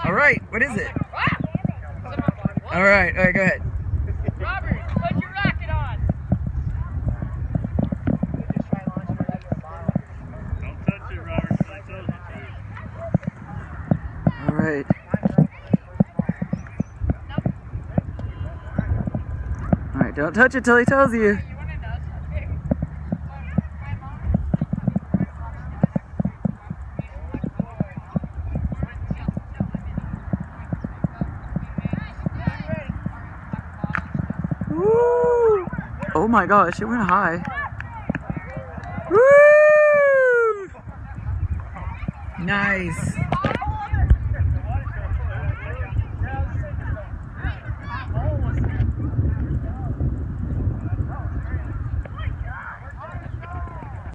All right, what is it? All right, go ahead. Robert, put your rocket on. Don't touch it, Robert. I told you to. All right. All right, don't touch it till he tells you. Woo! Oh my gosh, it went high. Woo! Nice.